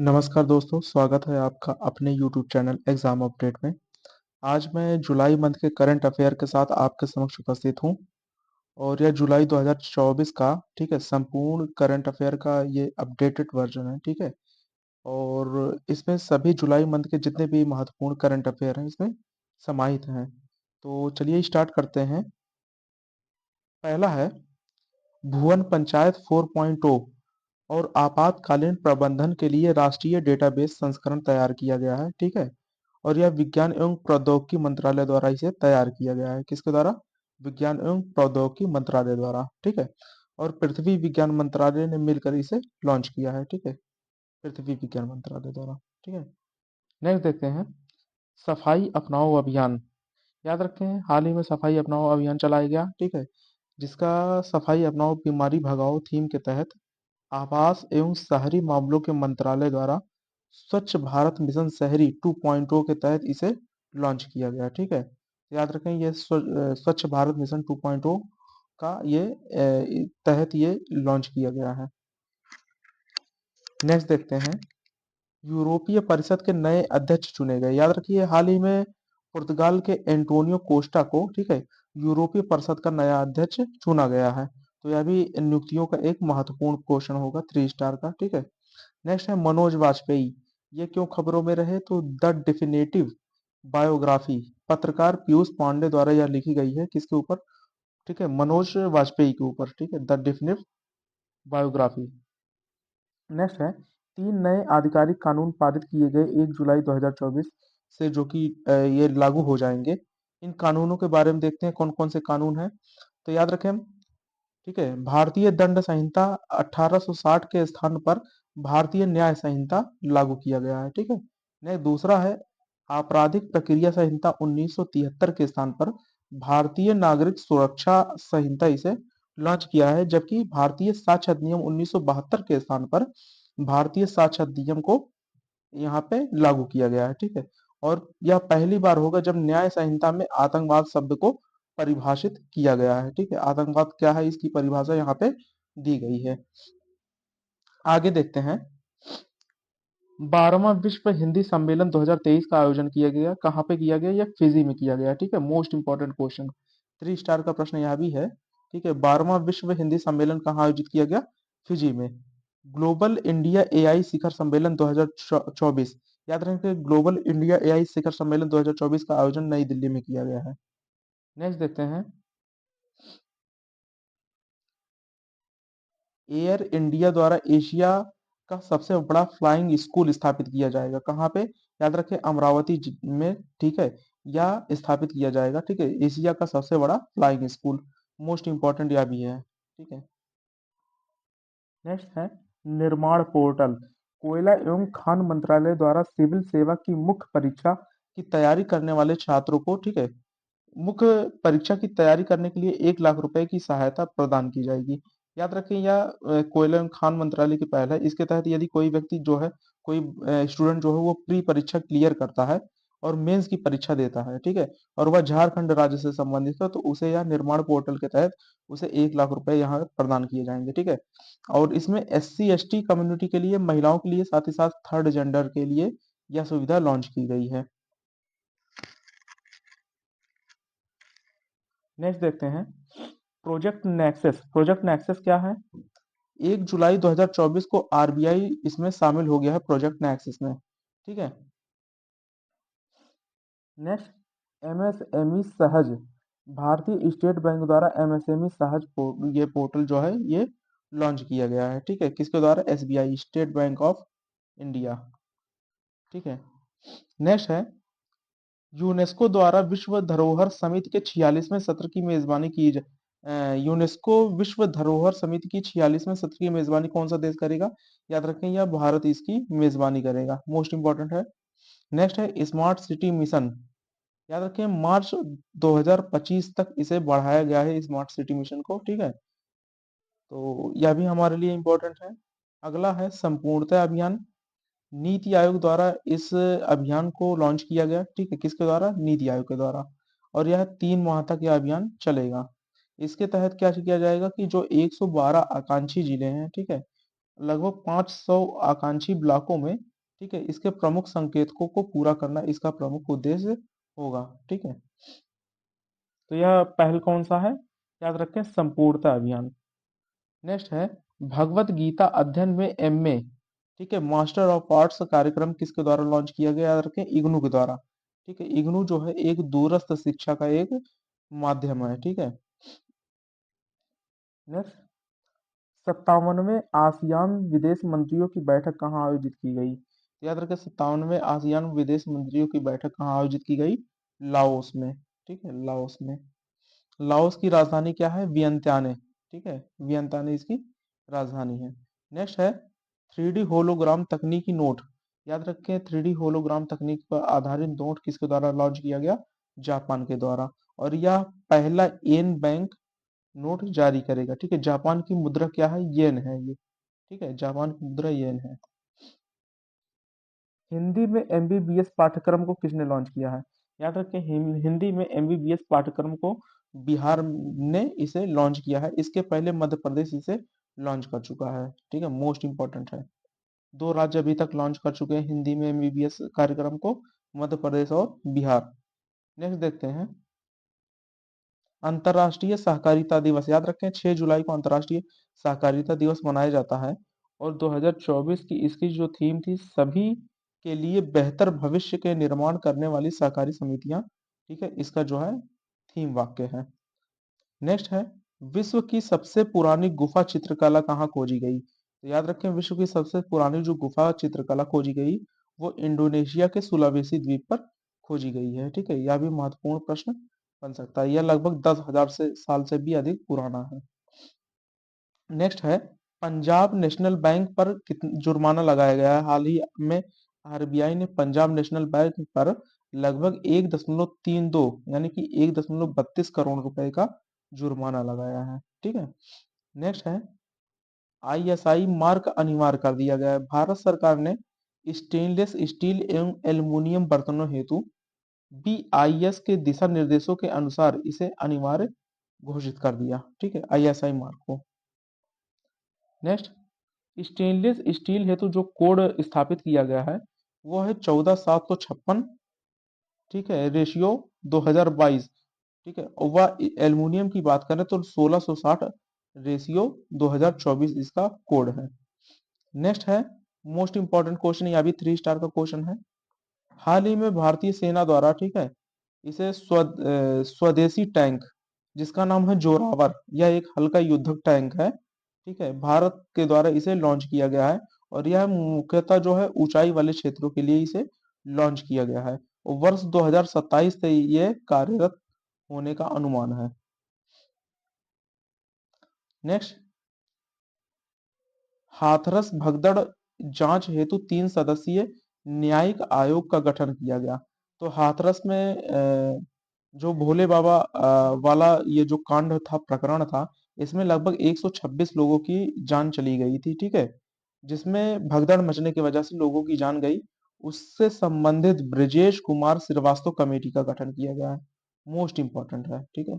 नमस्कार दोस्तों, स्वागत है आपका अपने यूट्यूब चैनल एग्जाम अपडेट में। आज मैं जुलाई मंथ के करंट अफेयर के साथ आपके समक्ष उपस्थित हूँ और यह जुलाई 2024 का ठीक है संपूर्ण करंट अफेयर का ये अपडेटेड वर्जन है। ठीक है, और इसमें सभी जुलाई मंथ के जितने भी महत्वपूर्ण करंट अफेयर हैं इसमें समाहित हैं। तो चलिए स्टार्ट करते हैं। पहला है भुवन पंचायत 4.0 और आपातकालीन प्रबंधन के लिए राष्ट्रीय डेटाबेस संस्करण तैयार किया गया है। ठीक है, और यह विज्ञान एवं प्रौद्योगिकी मंत्रालय द्वारा इसे तैयार किया गया है। किसके द्वारा? विज्ञान एवं प्रौद्योगिकी मंत्रालय द्वारा। ठीक है, और पृथ्वी विज्ञान मंत्रालय ने मिलकर इसे लॉन्च किया है। ठीक है, पृथ्वी विज्ञान मंत्रालय द्वारा। ठीक है, नेक्स्ट देखते हैं सफाई अपनाओ अभियान। याद रखें हाल ही में सफाई अपनाओ अभियान चलाया गया। ठीक है, जिसका सफाई अपनाओ बीमारी भगाओ थीम के तहत आवास एवं शहरी मामलों के मंत्रालय द्वारा स्वच्छ भारत मिशन शहरी 2.0 के तहत इसे लॉन्च किया गया। ठीक है, याद रखें ये स्वच्छ भारत मिशन 2.0 का ये तहत ये लॉन्च किया गया है। नेक्स्ट देखते हैं यूरोपीय परिषद के नए अध्यक्ष चुने गए। याद रखिए हाल ही में पुर्तगाल के एंटोनियो कोस्टा को ठीक है यूरोपीय परिषद का नया अध्यक्ष चुना गया है। तो यह भी नियुक्तियों का एक महत्वपूर्ण क्वेश्चन होगा 3 स्टार का। ठीक है, नेक्स्ट है मनोज वाजपेयी। ये क्यों खबरों में रहे? तो द डिफिनेटिव बायोग्राफी पत्रकार पीयूष पांडे द्वारा यह लिखी गई है। किसके ऊपर? ठीक है, मनोज वाजपेयी के ऊपर। ठीक है, द डिफिनेटिव बायोग्राफी। नेक्स्ट है 3 नए आधिकारिक कानून पारित किए गए 1 जुलाई 2024 से, जो कि ये लागू हो जाएंगे। इन कानूनों के बारे में देखते हैं कौन कौन से कानून हैं। तो याद रखें हम, ठीक है, भारतीय दंड संहिता 1860 के स्थान पर भारतीय न्याय संहिता लागू किया गया है। ठीक है, नेक्स्ट दूसरा है आपराधिक प्रक्रिया संहिता 1973 के स्थान पर भारतीय नागरिक सुरक्षा संहिता इसे लॉन्च किया है, जबकि भारतीय साक्ष्य अधिनियम 1972 के स्थान पर भारतीय साक्ष्य अधिनियम को यहाँ पे लागू किया गया है। ठीक है, और यह पहली बार होगा जब न्याय संहिता में आतंकवाद शब्द को परिभाषित किया गया है। ठीक है, आतंकवाद क्या है इसकी परिभाषा यहाँ पे दी गई है। आगे देखते हैं 12वां विश्व हिंदी सम्मेलन 2023 का आयोजन किया गया। कहाँ पे किया गया? या फिजी में किया गया। ठीक है, मोस्ट इंपॉर्टेंट क्वेश्चन 3 स्टार का प्रश्न यह भी है। ठीक है, 12वां विश्व हिंदी सम्मेलन कहाँ आयोजित किया गया? फिजी में। ग्लोबल इंडिया एआई शिखर सम्मेलन 2024। याद रखें ग्लोबल इंडिया एआई शिखर सम्मेलन 2024 का आयोजन नई दिल्ली में किया गया है। नेक्स्ट देखते हैं एयर इंडिया द्वारा एशिया का सबसे बड़ा फ्लाइंग स्कूल स्थापित किया जाएगा। कहाँ पे? याद रखें अमरावती में। ठीक है, या स्थापित किया जाएगा। ठीक है, एशिया का सबसे बड़ा फ्लाइंग स्कूल। मोस्ट इंपॉर्टेंट यह भी है। ठीक है, नेक्स्ट है निर्माण पोर्टल। कोयला एवं खान मंत्रालय द्वारा सिविल सेवा की मुख्य परीक्षा की तैयारी करने वाले छात्रों को ठीक है मुख्य परीक्षा की तैयारी करने के लिए 1 लाख रुपए की सहायता प्रदान की जाएगी। याद रखें यह कोयला एवं खान मंत्रालय की पहल है। इसके तहत यदि कोई व्यक्ति जो है कोई स्टूडेंट जो है वो प्री परीक्षा क्लियर करता है और मेंस की परीक्षा देता है। ठीक है, और वह झारखंड राज्य से संबंधित है तो उसे यह निर्माण पोर्टल के तहत उसे 1 लाख रुपए यहाँ प्रदान किए जाएंगे। ठीक है, और इसमें SC ST कम्युनिटी के लिए, महिलाओं के लिए, साथ ही साथ थर्ड जेंडर के लिए यह सुविधा लॉन्च की गई है। नेक्स्ट देखते हैं प्रोजेक्ट नेक्सस। प्रोजेक्ट नेक्सस क्या है? 1 जुलाई 2024 को आरबीआई इसमें शामिल हो गया है प्रोजेक्ट नेक्सस में। ठीक है, नेक्स्ट MSME सहज। भारतीय स्टेट बैंक द्वारा MSME सहज ये पोर्टल जो है ये लॉन्च किया गया है। ठीक है, किसके द्वारा? SBI, state bank of India. ठीक है, नेक्स्ट है यूनेस्को द्वारा विश्व धरोहर समिति के 46वें सत्र की मेजबानी की यूनेस्को विश्व धरोहर समिति की 46वें सत्र की मेजबानी कौन सा देश करेगा? याद रखें यह भारत इसकी मेजबानी करेगा। मोस्ट इंपॉर्टेंट है। नेक्स्ट है स्मार्ट सिटी मिशन। याद रखें मार्च 2025 तक इसे बढ़ाया गया है स्मार्ट सिटी मिशन को। ठीक है, तो यह भी हमारे लिए इम्पोर्टेंट है। अगला है संपूर्णता अभियान। नीति आयोग द्वारा इस अभियान को लॉन्च किया गया। ठीक है, किसके द्वारा? नीति आयोग के द्वारा। और यह 3 माह तक यह अभियान चलेगा। इसके तहत क्या किया जाएगा कि जो 112 आकांक्षी जिले हैं, ठीक है, लगभग 500 आकांक्षी ब्लॉकों में ठीक है, इसके प्रमुख संकेतकों को पूरा करना इसका प्रमुख उद्देश्य होगा। ठीक है, तो यह पहल कौन सा है, याद रखें, संपूर्णता अभियान। नेक्स्ट है भगवत गीता अध्ययन में एमए, ठीक है, मास्टर ऑफ आर्ट्स कार्यक्रम किसके द्वारा लॉन्च किया गया, याद रखें, इग्नू के द्वारा। ठीक है, इग्नू जो है एक दूरस्थ शिक्षा का एक माध्यम है। ठीक है, नेक्स्ट 57वें आसियान विदेश मंत्रियों की बैठक कहाँ आयोजित की गई, तो याद रखें 57वें आसियान विदेश मंत्रियों की बैठक कहाँ आयोजित की गई, लाओस में। ठीक है, लाओस में। लाओस की राजधानी क्या है, वियंत्याने। ठीक है, वियंत्याने इसकी राजधानी है। नेक्स्ट है थ्री डी होलोग्राम तकनीकी नोट, याद रखें, थ्री डी होलोग्राम तकनीक पर आधारित नोट किसके द्वारा लॉन्च किया गया, जापान के द्वारा। और यह पहला येन बैंक नोट जारी करेगा। ठीक है, जापान की मुद्रा क्या है, येन है ये। ठीक है, जापान की मुद्रा येन है। हिंदी में एमबीबीएस पाठ्यक्रम को किसने लॉन्च किया है, याद रखें, हिंदी में एमबीबीएस पाठ्यक्रम को बिहार ने इसे लॉन्च किया है। इसके पहले मध्य प्रदेश इसे लॉन्च कर चुका है। ठीक है, मोस्ट इंपॉर्टेंट है। दो राज्य अभी तक लॉन्च कर चुके हैं हिंदी में एमबीबीएस कार्यक्रम को, मध्य प्रदेश और बिहार। नेक्स्ट देखते हैं अंतर्राष्ट्रीय सहकारिता दिवस, याद रखें 6 जुलाई को अंतर्राष्ट्रीय सहकारिता दिवस मनाया जाता है। और 2024 की इसकी जो थीम थी, सभी के लिए बेहतर भविष्य के निर्माण करने वाली सहकारी समितियां। ठीक है, इसका जो है थीम वाक्य है। नेक्स्ट है विश्व की सबसे पुरानी गुफा चित्रकला कहाँ खोजी गई, तो याद रखें, विश्व की सबसे पुरानी जो गुफा चित्रकला खोजी गई वो इंडोनेशिया के सुलावेसी द्वीप पर खोजी गई है। ठीक है, यह भी महत्वपूर्ण प्रश्न बन सकता है। यह लगभग 10,000 से साल से भी अधिक पुराना है। नेक्स्ट है पंजाब नेशनल बैंक पर जुर्माना लगाया गया है। हाल ही में आरबीआई ने पंजाब नेशनल बैंक पर लगभग 1.32 यानी कि 1.32 करोड़ रुपए का जुर्माना लगाया है। ठीक है, नेक्स्ट है आईएसआई मार्क अनिवार्य कर दिया गया है। भारत सरकार ने स्टेनलेस स्टील एवं एल्युमिनियम बर्तनों हेतु बीआईएस के दिशा निर्देशों के अनुसार इसे अनिवार्य घोषित कर दिया। ठीक है, आईएसआई मार्क को। नेक्स्ट स्टेनलेस स्टील हेतु जो कोड स्थापित किया गया है वो है 14756। ठीक है, रेशियो 2022। ठीक है, और वह एल्युमिनियम की बात करें तो 1660 रेशियो 2024 इसका कोड है। नेक्स्ट है मोस्ट इंपॉर्टेंट क्वेश्चन, यह भी 3 स्टार का क्वेश्चन है। हाल ही में भारतीय सेना द्वारा, ठीक है, इसे स्वदेशी टैंक जिसका नाम है जोरावर, यह एक हल्का युद्धक टैंक है। ठीक है, भारत के द्वारा इसे लॉन्च किया गया है। और यह मुख्यतः जो है ऊंचाई वाले क्षेत्रों के लिए इसे लॉन्च किया गया है। और वर्ष 2027 से ये कार्यरत होने का अनुमान है। नेक्स्ट हाथरस भगदड़ जांच हेतु 3 सदस्यीय न्यायिक आयोग का गठन किया गया। तो हाथरस में जो भोले बाबा वाला ये जो कांड था, प्रकरण था, इसमें लगभग 126 लोगों की जान चली गई थी। ठीक है, जिसमें भगदड़ मचने की वजह से लोगों की जान गई। उससे संबंधित ब्रजेश कुमार श्रीवास्तव कमेटी का गठन किया गया है। मोस्ट इंपॉर्टेंट है। ठीक है,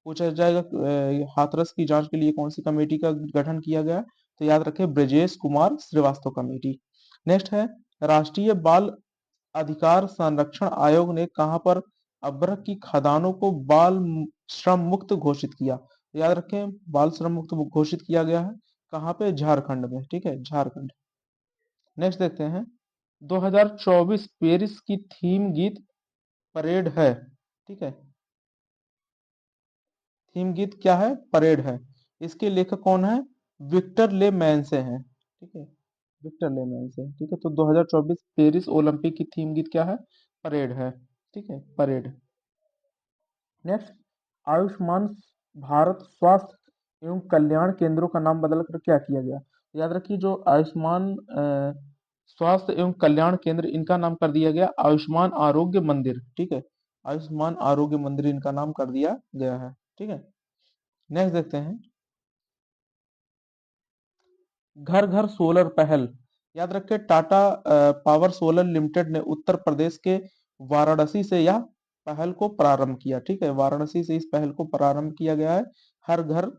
पूछा जाएगा हाथरस की जांच के लिए कौन सी कमेटी का गठन किया गया है, तो याद रखें ब्रजेश कुमार श्रीवास्तव कमेटी। नेक्स्ट है राष्ट्रीय बाल अधिकार संरक्षण आयोग ने कहां पर अभ्रक की खदानों को बाल श्रम मुक्त घोषित किया, तो याद रखें बाल श्रम मुक्त घोषित किया गया है। कहां पे, झारखंड में। ठीक है, झारखंड। नेक्स्ट देखते हैं 2024 पेरिस की थीम गीत परेड है। ठीक है, थीम गीत क्या है, परेड है। इसके लेखक कौन है, विक्टर ले मैनसे हैं। ठीक है, विक्टर ले मैनसे। ठीक है, तो 2024 पेरिस ओलंपिक की थीम गीत क्या है, परेड है। ठीक है, परेड। नेक्स्ट आयुष्मान भारत स्वास्थ्य एवं कल्याण केंद्रों का नाम बदलकर क्या किया गया, याद रखिए जो आयुष्मान स्वास्थ्य एवं कल्याण केंद्र, इनका नाम कर दिया गया आयुष्मान आरोग्य मंदिर। ठीक है, आयुष्मान आरोग्य मंदिर इनका नाम कर दिया गया है। ठीक है, नेक्स्ट देखते हैं घर घर सोलर पहल, याद रखें टाटा पावर सोलर लिमिटेड ने उत्तर प्रदेश के वाराणसी से यह पहल को प्रारंभ किया। ठीक है, वाराणसी से इस पहल को प्रारंभ किया गया है, हर घर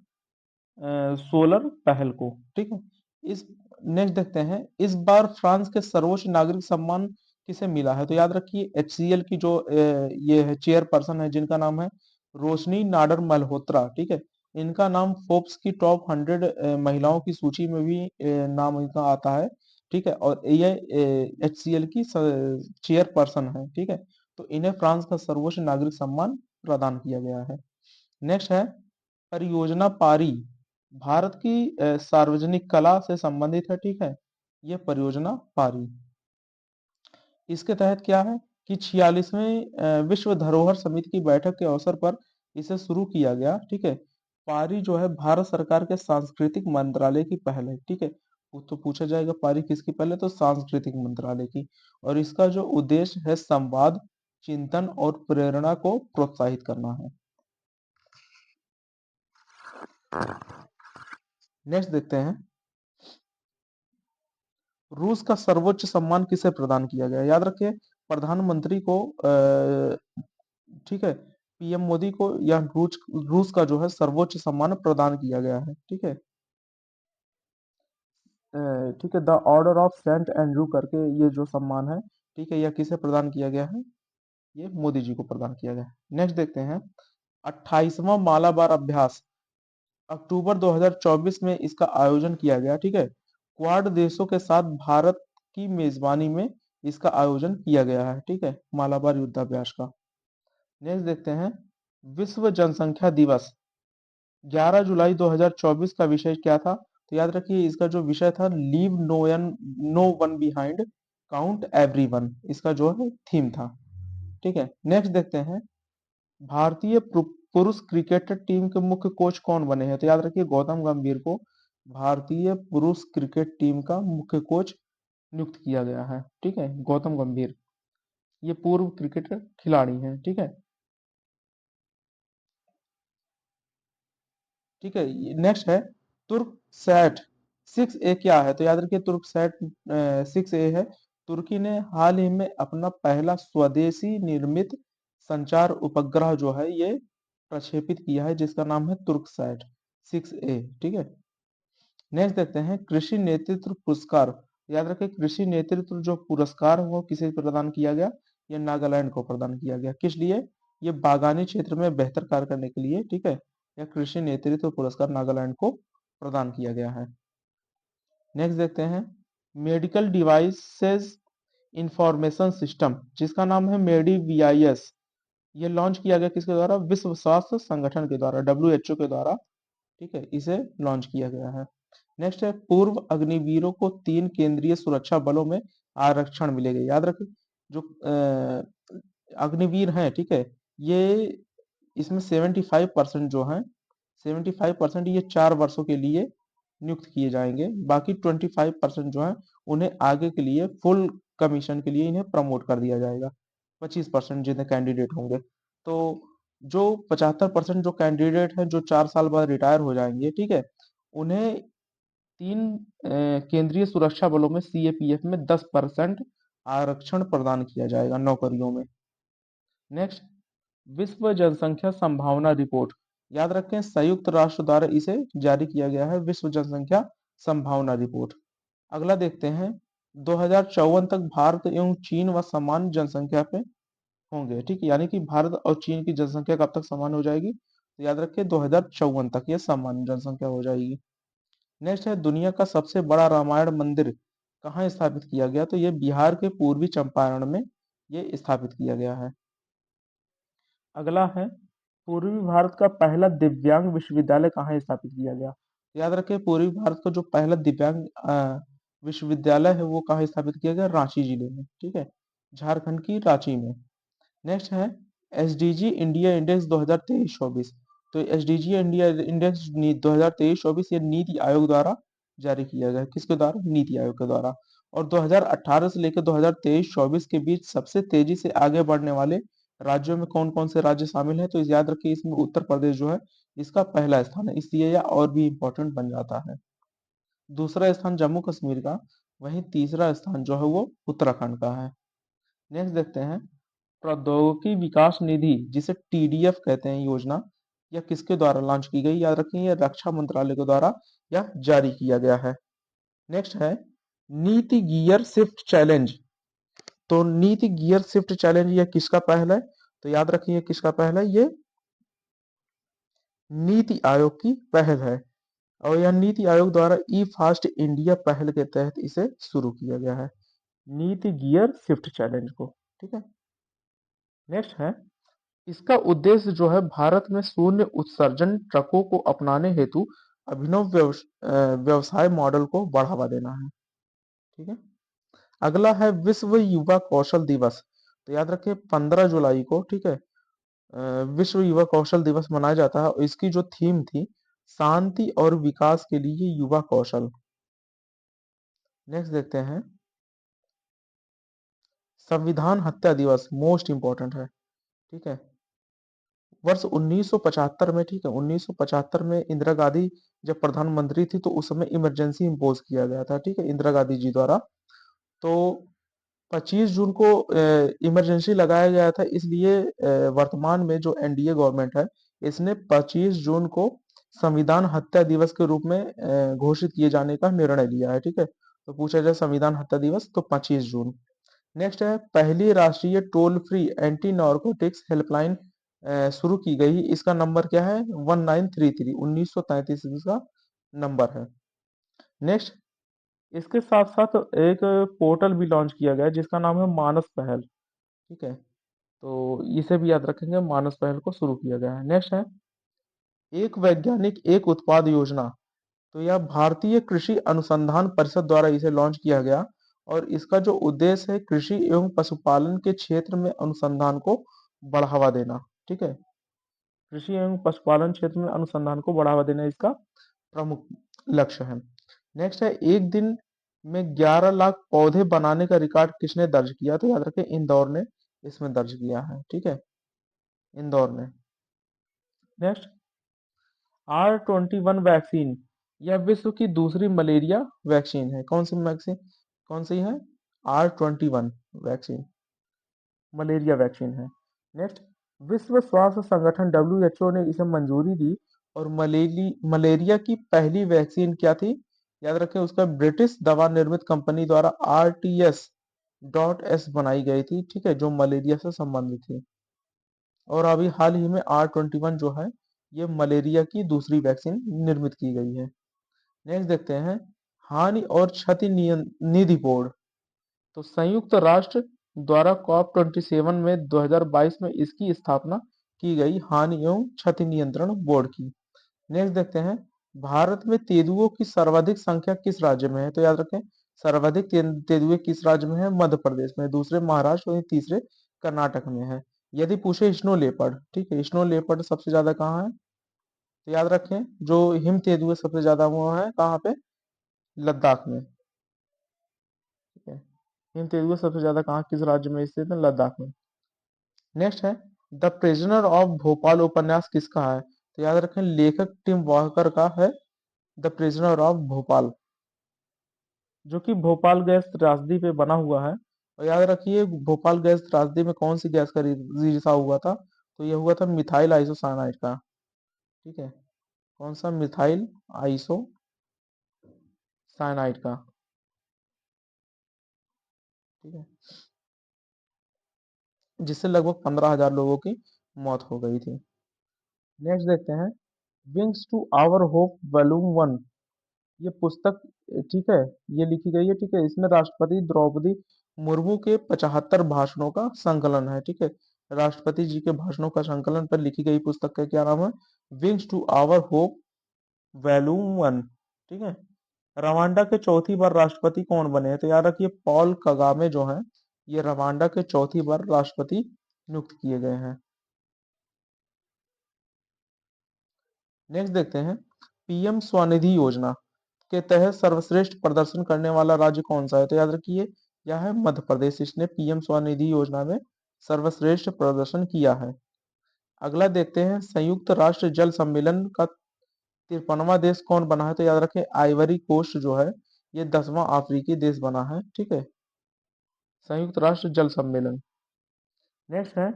सोलर पहल को। ठीक है, इस नेक्स्ट देखते हैं, इस बार फ्रांस के सर्वोच्च नागरिक सम्मान किसे मिला है? तो याद रखिए एचसीएल की जो ये है चेयरपर्सन है जिनका नाम है रोशनी नाडर मल्होत्रा, ठीक है। इनका नाम फोर्ब्स की टॉप 100 महिलाओं की सूची में भी नाम इनका आता है, ठीक है। और ये एचसीएल की चेयरपर्सन है, ठीक है। तो इन्हें फ्रांस का सर्वोच्च नागरिक सम्मान प्रदान किया गया है। नेक्स्ट है परियोजना पारी, भारत की सार्वजनिक कला से संबंधित है, ठीक है। ये परियोजना पारी, इसके तहत क्या है कि 46वें विश्व धरोहर समिति की बैठक के अवसर पर इसे शुरू किया गया, ठीक है। पारी जो है भारत सरकार के सांस्कृतिक मंत्रालय की पहल है, ठीक है। वो तो पूछा जाएगा पारी किसकी पहल है, तो सांस्कृतिक मंत्रालय की। और इसका जो उद्देश्य है संवाद, चिंतन और प्रेरणा को प्रोत्साहित करना है। नेक्स्ट देखते हैं, रूस का सर्वोच्च सम्मान किसे प्रदान किया गया? याद रखिए प्रधानमंत्री को ठीक है, पीएम मोदी को या रूस रूस का जो है सर्वोच्च सम्मान प्रदान किया गया है, ठीक है। ठीक है, the order of Saint Andrew करके ये जो सम्मान है, ठीक है, यह किसे प्रदान किया गया है? ये मोदी जी को प्रदान किया गया है। नेक्स्ट देखते हैं, 28वां मालाबार अभ्यास अक्टूबर 2024 में इसका आयोजन किया गया, ठीक है। क्वाड देशों के साथ भारत की मेजबानी में इसका आयोजन किया गया है, ठीक है, मालाबार युद्धाभ्यास का। नेक्स्ट देखते हैं, विश्व जनसंख्या दिवस 11 जुलाई 2024 का विषय क्या था? तो याद रखिए इसका जो विषय था leave no one behind, count everyone, इसका जो है थीम था, ठीक है। नेक्स्ट देखते हैं, भारतीय पुरुष क्रिकेट टीम के मुख्य कोच कौन बने हैं? तो याद रखिए गौतम गंभीर को भारतीय पुरुष क्रिकेट टीम का मुख्य कोच नियुक्त किया गया है, ठीक है, गौतम गंभीर। ये पूर्व क्रिकेट खिलाड़ी हैं, ठीक है। ठीक है, नेक्स्ट है तुर्क सैट 6A क्या है? तो याद रखिए तुर्क सैट 6A है। तुर्की ने हाल ही में अपना पहला स्वदेशी निर्मित संचार उपग्रह जो है ये प्रक्षेपित किया है जिसका नाम है तुर्क सैट 6A, ठीक है। नेक्स्ट देखते हैं, कृषि नेतृत्व पुरस्कार। याद रखें कृषि नेतृत्व जो पुरस्कार है वो किसे प्रदान किया गया? ये नागालैंड को प्रदान किया गया। किस लिए? ये बागानी क्षेत्र में बेहतर कार्य करने के लिए, ठीक है। यह कृषि नेतृत्व पुरस्कार नागालैंड को प्रदान किया गया है। नेक्स्ट देखते हैं, मेडिकल डिवाइसेस इंफॉर्मेशन सिस्टम जिसका नाम है मेडीवीआईएस, ये लॉन्च किया गया किसके द्वारा? विश्व स्वास्थ्य संगठन के द्वारा, डब्ल्यूएचओ के द्वारा, ठीक है, इसे लॉन्च किया गया है। नेक्स्ट है पूर्व अग्निवीरों को 3 केंद्रीय सुरक्षा बलों में आरक्षण मिलेगा। याद रखें जो अग्निवीर हैं, ठीक है, ये इसमें 75% जो हैं, 75% ये 4 वर्षों के लिए नियुक्त किए जाएंगे। बाकी 25% जो है उन्हें आगे के लिए फुल कमीशन के लिए इन्हें प्रमोट कर दिया जाएगा। 25% जितने कैंडिडेट होंगे, तो जो 75% जो कैंडिडेट हैं जो 4 साल बाद रिटायर हो जाएंगे, ठीक है, उन्हें 3 केंद्रीय सुरक्षा बलों में सीएपीएफ में 10% आरक्षण प्रदान किया जाएगा नौकरियों में। नेक्स्ट, विश्व जनसंख्या संभावना रिपोर्ट। याद रखें संयुक्त राष्ट्र द्वारा इसे जारी किया गया है, विश्व जनसंख्या संभावना रिपोर्ट। अगला देखते हैं, 2054 तक भारत एवं चीन व समान जनसंख्या पे होंगे, ठीक है, यानी कि भारत और चीन की जनसंख्या कब तक समान हो जाएगी? तो याद रखें 2054 तक ये समान जनसंख्या हो जाएगी। नेक्स्ट है दुनिया का सबसे बड़ा रामायण मंदिर कहाँ स्थापित किया गया? तो ये बिहार के पूर्वी चंपारण में ये स्थापित किया गया है। अगला है पूर्वी भारत का पहला दिव्यांग विश्वविद्यालय कहाँ स्थापित किया गया? याद रखें पूर्वी भारत का जो पहला दिव्यांग विश्वविद्यालय है वो कहाँ स्थापित किया गया? रांची जिले में, ठीक है, झारखंड की रांची में। नेक्स्ट है एसडीजी इंडिया इंडेक्स 2023-24। तो एसडीजी इंडिया इंडेक्स 2023-24 ये नीति आयोग द्वारा जारी किया गया है। किसके द्वारा? नीति आयोग के द्वारा। और 2018 से लेकर 2023-24 के बीच सबसे तेजी से आगे बढ़ने वाले राज्यों में कौन कौन से राज्य शामिल है? तो याद रखिए इसमें उत्तर प्रदेश जो है इसका पहला स्थान है, इसलिए यह और भी इम्पोर्टेंट बन जाता है। दूसरा स्थान जम्मू कश्मीर का, वहीं तीसरा स्थान जो है वो उत्तराखंड का है। नेक्स्ट देखते हैं, प्रौद्योगिकी विकास निधि जिसे टीडीएफ कहते हैं योजना, यह किसके द्वारा लॉन्च की गई? याद रखें यह रक्षा मंत्रालय के द्वारा यह जारी किया गया है। नेक्स्ट है नीति गियर शिफ्ट चैलेंज। तो नीति गियर शिफ्ट चैलेंज ये किसका पहल है? तो याद रखिए किसका पहल है, ये नीति आयोग की पहल है। और यह नीति आयोग द्वारा ई फास्ट इंडिया पहल के तहत इसे शुरू किया गया है, नीति गियर शिफ्ट चैलेंज को। ठीक है। नेक्स्ट है इसका उद्देश्य जो है भारत में शून्य उत्सर्जन ट्रकों को अपनाने हेतु अभिनव व्यवसाय मॉडल को बढ़ावा देना है। ठीक है। अगला है विश्व युवा कौशल दिवस। तो याद रखिए 15 जुलाई को, ठीक है, विश्व युवा कौशल दिवस मनाया जाता है और इसकी जो थीम थी शांति और विकास के लिए युवा कौशल। नेक्स्ट देखते हैं संविधान हत्या दिवस, मोस्ट इंपॉर्टेंट है। ठीक है। वर्ष 1975 में, ठीक है, 1975 में इंदिरा गांधी जब प्रधानमंत्री थी तो उस समय इमरजेंसी इम्पोज किया गया था, ठीक है, इंदिरा गांधी जी द्वारा। तो 25 जून को इमरजेंसी लगाया गया था, इसलिए वर्तमान में जो एनडीए गवर्नमेंट है इसने 25 जून को संविधान हत्या दिवस के रूप में घोषित किए जाने का निर्णय लिया है। ठीक है। तो पूछा जाए संविधान हत्या दिवस तो 25 जून। नेक्स्ट है पहली राष्ट्रीय toll free anti narcotics helpline शुरू की गई, इसका नंबर क्या है? 1933, 1933 इसका नंबर है। नेक्स्ट इसके साथ साथ एक पोर्टल भी लॉन्च किया गया है जिसका नाम है मानस पहल। ठीक है। तो इसे भी याद रखेंगे, मानस पहल को शुरू किया गया है। नेक्स्ट है एक वैज्ञानिक एक उत्पाद योजना। तो यह भारतीय कृषि अनुसंधान परिषद द्वारा इसे लॉन्च किया गया और इसका जो उद्देश्य है कृषि एवं पशुपालन के क्षेत्र में अनुसंधान को बढ़ावा देना। ठीक है। कृषि एवं पशुपालन क्षेत्र में अनुसंधान को बढ़ावा देना इसका प्रमुख लक्ष्य है। नेक्स्ट है एक दिन में 11 लाख पौधे बनाने का रिकॉर्ड किसने दर्ज किया? तो याद रखें इंदौर ने इसमें दर्ज किया है। ठीक है, इंदौर ने। नेक्स्ट R21 वैक्सीन, यह विश्व की दूसरी मलेरिया वैक्सीन है। कौन सी वैक्सीन, कौन सी है? R21 वैक्सीन मलेरिया वैक्सीन है। नेक्स्ट विश्व स्वास्थ्य संगठन WHO ने इसे मंजूरी दी और मलेरिया की पहली वैक्सीन क्या थी? याद रखें उसका ब्रिटिश दवा निर्मित कंपनी द्वारा RTS.S बनाई गई थी, ठीक है, जो मलेरिया से संबंधित थी। और अभी हाल ही में R21 जो है ये मलेरिया की दूसरी वैक्सीन निर्मित की गई है। नेक्स्ट देखते हैं हानि और क्षति निधि बोर्ड। तो संयुक्त राष्ट्र द्वारा COP27 में 2022 में इसकी स्थापना की गई हानि एवं क्षति नियंत्रण बोर्ड की। नेक्स्ट देखते हैं भारत में तेंदुओं की सर्वाधिक संख्या किस राज्य में है? तो याद रखें सर्वाधिक तेंदुए किस राज्य में है? मध्य प्रदेश में, दूसरे महाराष्ट्र और तीसरे कर्नाटक में है। यदि पूछे स्नो लेपर्ड, ठीक है, स्नो लेपर्ड सबसे ज्यादा कहाँ है? तो याद रखें जो हिम तेंदुए सबसे ज्यादा वो है कहाँ पे? लद्दाख में। ठीक है, हिम तेंदुए सबसे ज्यादा कहाँ किस राज्य में स्थित है? लद्दाख में। नेक्स्ट है द प्रिजनर ऑफ भोपाल उपन्यास किसका है? तो याद रखें लेखक टिम वॉकर का है द प्रिजनर ऑफ भोपाल, जो कि भोपाल गैस त्रासदी पे बना हुआ है। और याद रखिए भोपाल गैस त्रासदी में कौन सी गैस का रिसाव हुआ था? तो यह हुआ था मिथाइल आइसोसाइनाइड का। ठीक है, कौन सा? मिथाइल आइसोसाइनाइड का। ठीक है, जिससे लगभग 15,000 लोगों की मौत हो गई थी। नेक्स्ट देखते हैं wings to our hope volume 1। ये पुस्तक, ठीक है, ये लिखी गई है, ठीक है, इसमें राष्ट्रपति द्रौपदी मुर्मू के 75 भाषणों का संकलन है। ठीक है, राष्ट्रपति जी के भाषणों का संकलन पर लिखी गई पुस्तक का क्या नाम है? Wings to our hope volume 1। ठीक है। रवांडा के चौथी बार राष्ट्रपति कौन बने हैं? तो याद रखिए पॉल कगामे जो है ये रवांडा के चौथी बार राष्ट्रपति नियुक्त किए गए हैं। नेक्स्ट देखते हैं पीएम स्वनिधि योजना के तहत सर्वश्रेष्ठ प्रदर्शन करने वाला राज्य कौन सा है? तो याद रखिए यह है मध्य प्रदेश, इसने पीएम स्वनिधि योजना में सर्वश्रेष्ठ प्रदर्शन किया है। अगला देखते हैं संयुक्त राष्ट्र जल सम्मेलन का 53वां देश कौन बना है? तो याद रखें आइवरी कोस्ट जो है ये 10वां अफ्रीकी देश बना है। ठीक है, संयुक्त राष्ट्र जल सम्मेलन। नेक्स्ट है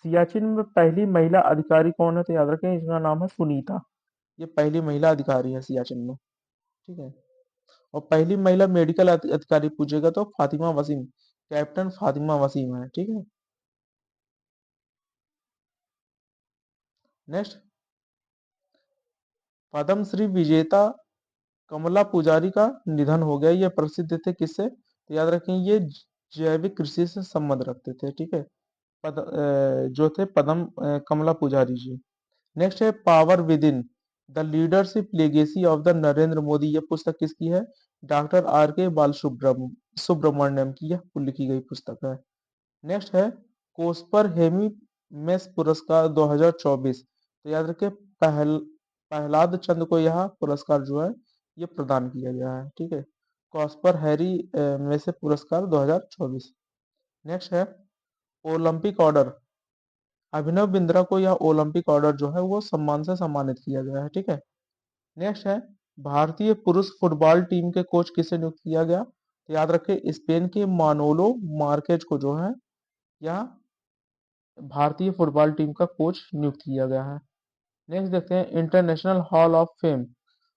सियाचिन में पहली महिला अधिकारी कौन है? तो याद रखें इसका नाम है सुनीता, ये पहली महिला अधिकारी है सियाचिन में। ठीक है, और पहली महिला मेडिकल अधिकारी पूछेगा तो फातिमा वसीम, कैप्टन फातिमा वसीम है, ठीक है। नेक्स्ट, पद्मश्री विजेता कमला पुजारी का निधन हो गया। ये प्रसिद्ध थे किससे? तो याद रखें, ये जैविक कृषि से संबंध रखते थे, ठीक है। जो थे कमला पुजारी जी। नेक्स्ट है power with in the leadership legacy of the Narendra Modi. ये पुस्तक किसकी है? डॉक्टर आर के बाल सुब्रमण्यम की यह लिखी गई पुस्तक है। नेक्स्ट है कोस्पर हेमी मेस पुरस्कार 2024। तो याद रखिए, प्रहलाद चंद को यह पुरस्कार जो है ये प्रदान किया गया है, ठीक है। कॉस्पर हैरी मेसे पुरस्कार 2024। नेक्स्ट है ओलंपिक ऑर्डर। अभिनव बिंद्रा को यह ओलंपिक ऑर्डर जो है वो सम्मान से सम्मानित किया गया है, ठीक है। नेक्स्ट है भारतीय पुरुष फुटबॉल टीम के कोच किसे नियुक्त किया गया? तो याद रखें, स्पेन के मानोलो मार्केज को जो है यह भारतीय फुटबॉल टीम का कोच नियुक्त किया गया है। नेक्स्ट देखते हैं इंटरनेशनल हॉल ऑफ फेम।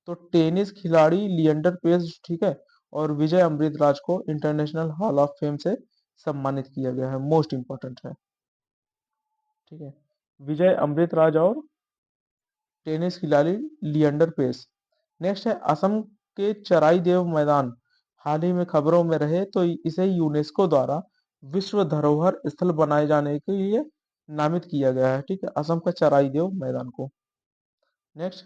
तो टेनिस खिलाड़ी लिएंडर पेस, ठीक है, और विजय अमृतराज को इंटरनेशनल हॉल ऑफ फेम से सम्मानित किया गया है, मोस्ट इंपॉर्टेंट है, ठीक है। विजय अमृतराज और टेनिस खिलाड़ी लिएंडर पेस। नेक्स्ट है असम के चराई देव मैदान हाल ही में खबरों में रहे तो इसे यूनेस्को द्वारा विश्व धरोहर स्थल बनाए जाने के लिए नामित किया गया है, ठीक है, असम का चराई देव मैदान को। नेक्स्ट,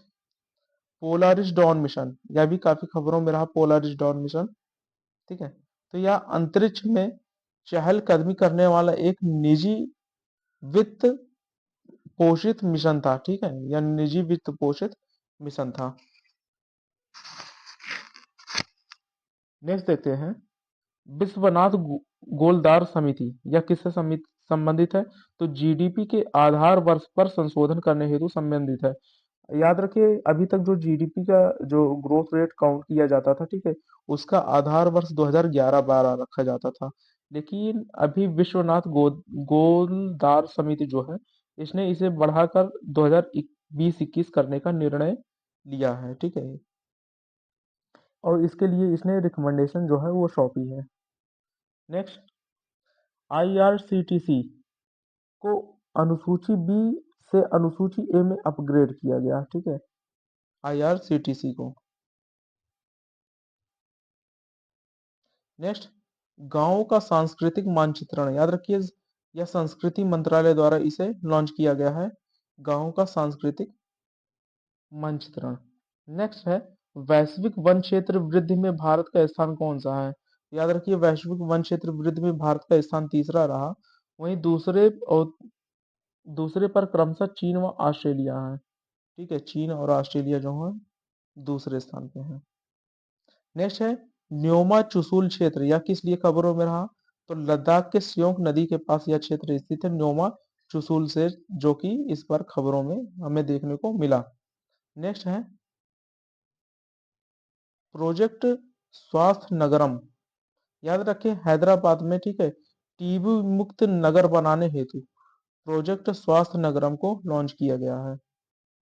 पोलारिस डॉन मिशन, यह भी काफी खबरों में रहा, पोलारिस डॉन मिशन, ठीक है। तो यह अंतरिक्ष में चहलकदमी करने वाला एक निजी वित्त पोषित मिशन था, ठीक है, यह निजी वित्त पोषित मिशन था। नेक्स्ट देखते हैं विश्वनाथ गोलदार समिति, यह किससे संबंधित है? तो जीडीपी के आधार वर्ष पर संशोधन करने हेतु संबंधित है। याद रखिए, अभी तक जो जीडीपी का जो ग्रोथ रेट काउंट किया जाता था, ठीक है, उसका आधार वर्ष 2011-12 रखा जाता था। लेकिन अभी विश्वनाथ गोलदार समिति जो है इसने इसे बढ़ाकर 2020-21 करने का निर्णय लिया है, ठीक है। और इसके लिए इसने रिकमेंडेशन जो है वो सौंपी है। नेक्स्ट, आईआरसीटीसी को अनुसूची बी से अनुसूची ए में अपग्रेड किया गया, ठीक है, आईआरसीटीसी को। नेक्स्ट, गांवों का सांस्कृतिक मानचित्रण, याद रखिए, यह संस्कृति मंत्रालय द्वारा इसे लॉन्च किया गया है, गांवों का सांस्कृतिक मानचित्रण। नेक्स्ट है वैश्विक वन क्षेत्र वृद्धि में भारत का स्थान कौन सा है? याद रखिए, वैश्विक वन क्षेत्र वृद्धि में भारत का स्थान तीसरा रहा। वहीं दूसरे पर क्रमशः चीन व ऑस्ट्रेलिया है, ठीक है, चीन और ऑस्ट्रेलिया जो है दूसरे स्थान पे है। नेक्स्ट है न्योमा चुशुल क्षेत्र, यह किस लिए खबरों में रहा? तो लद्दाख के स्योक नदी के पास यह क्षेत्र स्थित है, न्योमा चुशुल से, जो कि इस बार खबरों में हमें देखने को मिला। नेक्स्ट है प्रोजेक्ट स्वास्थ्य नगरम। याद रखें, हैदराबाद में, ठीक है, टीबी मुक्त नगर बनाने हेतु प्रोजेक्ट स्वास्थ्य नगरम को लॉन्च किया गया है।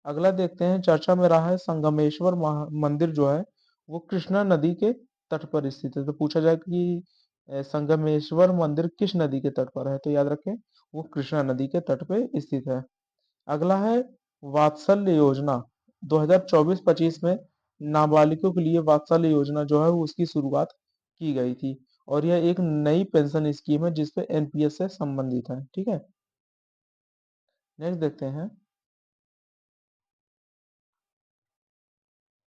अगला देखते हैं, चर्चा में रहा है संगमेश्वर मंदिर जो है वो कृष्णा नदी के तट पर स्थित है। तो पूछा जाए कि संगमेश्वर मंदिर किस नदी के तट पर है? तो याद रखें, वो कृष्णा नदी के तट पे स्थित है। अगला है वात्सल्य योजना। 2024-25 में नाबालिगों के लिए वात्सल्य योजना जो है वो उसकी शुरुआत की गई थी, और यह एक नई पेंशन स्कीम है जिसपे एनपीएस से संबंधित है, ठीक है। नेक्स्ट देखते हैं,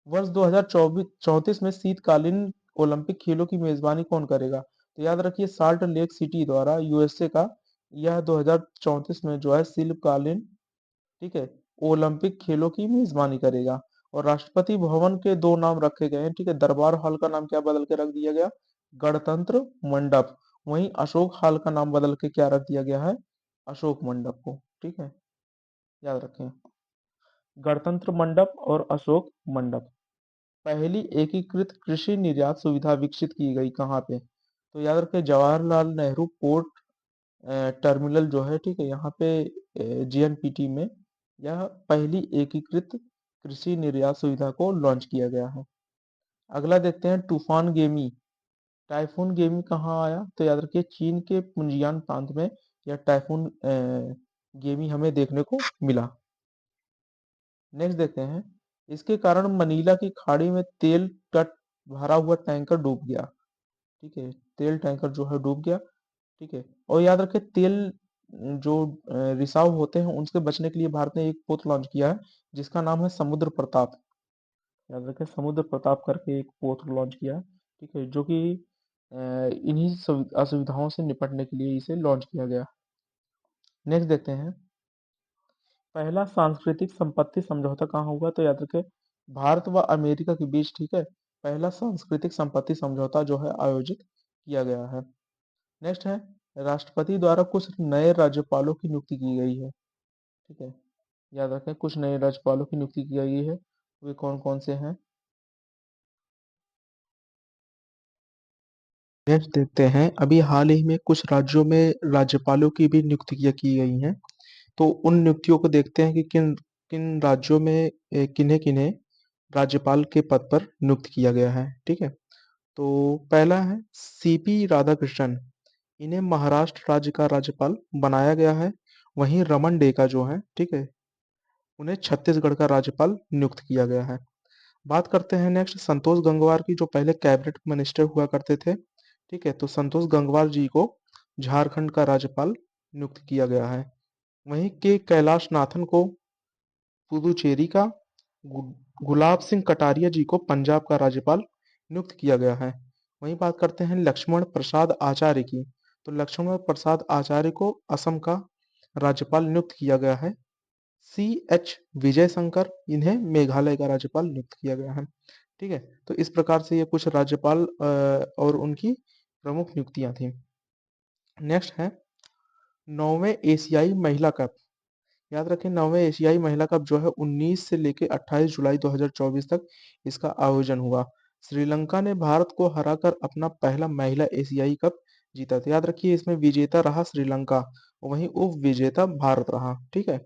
वर्ष 2034 में शीतकालीन ओलंपिक खेलों की मेजबानी कौन करेगा? तो याद रखिए, साल्ट लेक सिटी द्वारा यूएसए का यह 2034 में जो है शीतकालीन, ठीक है, ओलंपिक खेलों की मेजबानी करेगा। और राष्ट्रपति भवन के दो नाम रखे गए हैं, ठीक है, दरबार हॉल का नाम क्या बदल के रख दिया गया? गणतंत्र मंडप। वहीं अशोक हॉल का नाम बदल के क्या रख दिया गया है? अशोक मंडप को, ठीक है, याद रखें, गणतंत्र मंडप और अशोक मंडप। पहली एकीकृत कृषि निर्यात सुविधा विकसित की गई कहाँ पे? तो याद रखें, जवाहरलाल नेहरू पोर्ट टर्मिनल जो है, ठीक है, यहाँ पे जीएनपीटी में यह पहली एकीकृत कृषि निर्यात सुविधा को लॉन्च किया गया है। अगला देखते हैं तूफान गेमी। टाइफून गेमी कहाँ आया? तो याद रखिए चीन के पुंजियान प्रांत में यह टाइफून गेमी हमें देखने को मिला। नेक्स्ट देखते हैं, इसके कारण मनीला की खाड़ी में तेल का भरा हुआ टैंकर डूब गया। ठीक है, तेल टैंकर जो है डूब गया। ठीक है, और याद रखें तेल जो रिसाव होते हैं उनसे बचने के लिए भारत ने एक पोत लॉन्च किया है जिसका नाम है समुद्र प्रताप। याद रखें समुद्र प्रताप करके एक पोत लॉन्च किया है। ठीक है, जो कि इन्हीं असुविधाओं से निपटने के लिए इसे लॉन्च किया गया। नेक्स्ट देखते हैं, पहला सांस्कृतिक संपत्ति समझौता कहाँ हुआ? तो याद रखें भारत व अमेरिका के बीच, ठीक है, पहला सांस्कृतिक संपत्ति समझौता जो है आयोजित किया गया है। नेक्स्ट है, राष्ट्रपति द्वारा कुछ नए राज्यपालों की नियुक्ति की गई है। ठीक है, याद रखें कुछ नए राज्यपालों की नियुक्ति की गई है। वे कौन कौन से हैं? नेक्स्ट देखते हैं, अभी हाल ही में कुछ राज्यों में राज्यपालों की भी नियुक्तियां की गई हैं। तो उन नियुक्तियों को देखते हैं कि किन किन राज्यों में किन्हें किन्हें राज्यपाल के पद पर नियुक्त किया गया है। ठीक है, तो पहला है सीपी राधाकृष्णन। इन्हें महाराष्ट्र राज्य का राज्यपाल बनाया गया है। वहीं रमन डेका जो है, ठीक है, उन्हें छत्तीसगढ़ का राज्यपाल नियुक्त किया गया है। बात करते हैं नेक्स्ट संतोष गंगवार की, जो पहले कैबिनेट मिनिस्टर हुआ करते थे। ठीक है, तो संतोष गंगवार जी को झारखंड का राज्यपाल नियुक्त किया गया है। वहीं के कैलाश नाथन को पुदुचेरी का, गुलाब सिंह कटारिया जी को पंजाब का राज्यपाल नियुक्त किया गया है। वहीं बात करते हैं लक्ष्मण प्रसाद आचार्य की, तो लक्ष्मण प्रसाद आचार्य को असम का राज्यपाल नियुक्त किया गया है। सी एच विजय शंकर, इन्हें मेघालय का राज्यपाल नियुक्त किया गया है। ठीक है, तो इस प्रकार से ये कुछ राज्यपाल और उनकी प्रमुख नियुक्तियां थी। नेक्स्ट है नौवें एशियाई महिला कप। याद रखें नौवें एशियाई महिला कप जो है 19 से लेकर 28 जुलाई 2024 तक इसका आयोजन हुआ। श्रीलंका ने भारत को हराकर अपना पहला महिला एशियाई कप जीता था। याद रखिए इसमें विजेता रहा श्रीलंका, वहीं उप विजेता भारत रहा। ठीक है,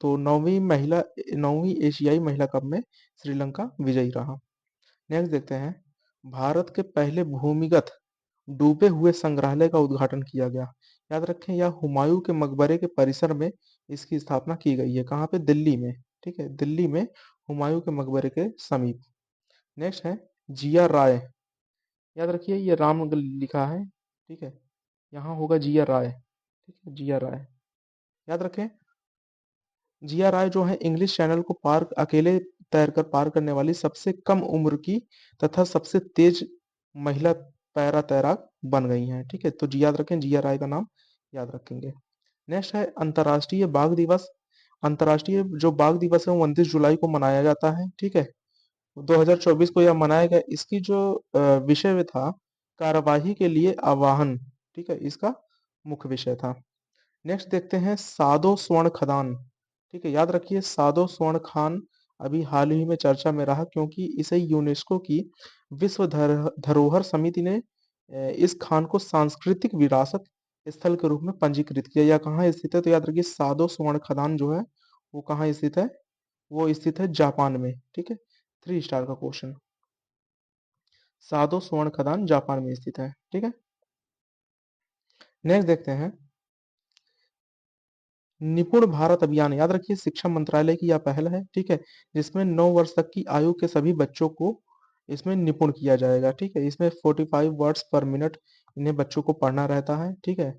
तो नौवीं एशियाई महिला कप में श्रीलंका विजयी रहा। नेक्स्ट देखते हैं, भारत के पहले भूमिगत डूबे हुए संग्रहालय का उद्घाटन किया गया। याद रखें यह हुमायूं के मकबरे के परिसर में इसकी स्थापना की गई है। कहाँ पे? दिल्ली में। ठीक है, दिल्ली में हुमायूं के मकबरे के समीप। नेक्स्ट है जिया राय। याद रखिए ये राम लिखा है। ठीक है, यहाँ होगा जिया राय। ठीक है, जिया राय। याद रखें जिया राय जो है इंग्लिश चैनल को पार अकेले तैरकर पार करने वाली सबसे कम उम्र की तथा सबसे तेज महिला पैरा तैराक बन गई हैं। ठीक है, तो जी याद रखें जिया राय का नाम याद रखेंगे। नेक्स्ट है अंतर्राष्ट्रीय बाघ दिवस। अंतर्राष्ट्रीय जो बाघ दिवस है वो 29 जुलाई को मनाया जाता है। ठीक है, 2024 को यह मनाया गया। इसकी जो विषय था कार्यवाही के लिए आह्वान। ठीक है, इसका मुख्य विषय था। नेक्स्ट देखते हैं सादो स्वर्ण खदान। ठीक है, याद रखिए सादो स्वर्ण खान अभी हाल ही में चर्चा में रहा क्योंकि इसे यूनेस्को की विश्व धरोहर समिति ने इस खान को सांस्कृतिक विरासत स्थल के रूप में पंजीकृत किया। यह कहाँ स्थित है? तो याद रखिए सादो स्वर्ण खदान जो है वो कहाँ स्थित है? वो स्थित है जापान में। ठीक है, 3 स्टार का क्वेश्चन। सादो स्वर्ण खदान जापान में स्थित है। ठीक है, नेक्स्ट देखते हैं निपुण भारत अभियान। याद रखिए शिक्षा मंत्रालय की यह पहल है। ठीक है, जिसमें 9 वर्ष तक की आयु के सभी बच्चों को इसमें निपुण किया जाएगा। ठीक है, इसमें 45 वर्ड्स पर मिनट इन्हें बच्चों को पढ़ना रहता है। ठीक है,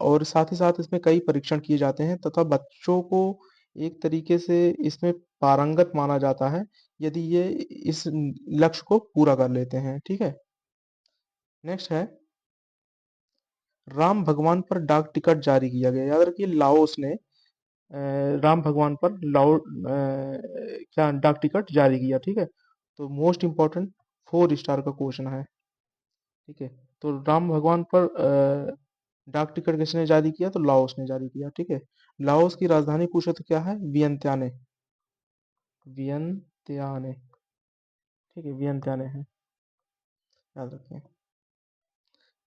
और साथ ही साथ इसमें कई परीक्षण किए जाते हैं तथा बच्चों को एक तरीके से इसमें पारंगत माना जाता है यदि ये इस लक्ष्य को पूरा कर लेते हैं। ठीक है, नेक्स्ट है राम भगवान पर डाक टिकट जारी किया गया। याद रखिए लाओस ने राम भगवान पर क्या डाक टिकट जारी किया। ठीक है, तो मोस्ट इम्पोर्टेंट 4 स्टार का क्वेश्चन है। ठीक है, तो राम भगवान पर डाक टिकट किसने जारी किया? तो लाओस ने जारी किया। ठीक है, लाओस की राजधानी पूछे तो क्या है? वियंत्याने। वियंत्याने। ठीक है, वियंत्याने है, याद रखें।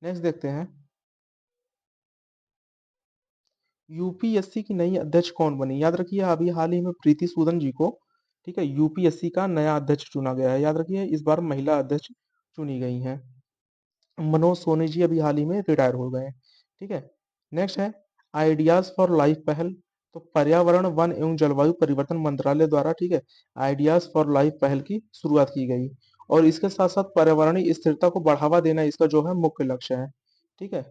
नेक्स्ट देखते हैं यूपीएससी की नई अध्यक्ष कौन बनी? याद रखिए अभी हाल ही में प्रीति सूदन जी को, ठीक है, यूपीएससी का नया अध्यक्ष चुना गया है। याद रखिए इस बार महिला अध्यक्ष चुनी गई हैं। मनोज सोनी जी अभी हाल ही में रिटायर हो गए हैं। ठीक है, नेक्स्ट है आइडियाज फॉर लाइफ पहल। तो पर्यावरण वन एवं जलवायु परिवर्तन मंत्रालय द्वारा, ठीक है, आइडियाज फॉर लाइफ पहल की शुरुआत की गई और इसके साथ साथ पर्यावरणीय स्थिरता को बढ़ावा देना इसका जो है मुख्य लक्ष्य है। ठीक है,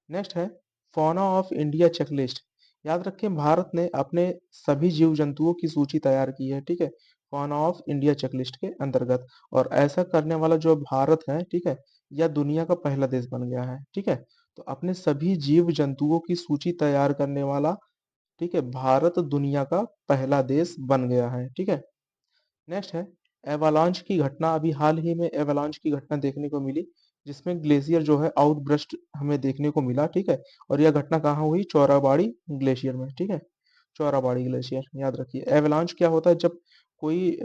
नेक्स्ट है फौना ऑफ इंडिया चेकलिस्ट। याद रखें भारत ने अपने सभी जीव जंतुओं की सूची तैयार की है। ठीक है, फौना ऑफ इंडिया चेकलिस्ट के अंतर्गत, और ऐसा करने वाला जो भारत है, ठीक है, यह दुनिया का पहला देश बन गया है। ठीक है, तो अपने सभी जीव जंतुओं की सूची तैयार करने वाला, ठीक है, भारत दुनिया का पहला देश बन गया है। ठीक है, नेक्स्ट है एवालांच की घटना। अभी हाल ही में एवालांच की घटना देखने को मिली जिसमें ग्लेशियर जो है आउटब्रस्ट हमें देखने को मिला। ठीक है, और यह घटना कहाँ हुई? चौराबाड़ी ग्लेशियर में। ठीक है, चौराबाड़ी ग्लेशियर याद रखिए। एवलांच क्या होता है? जब कोई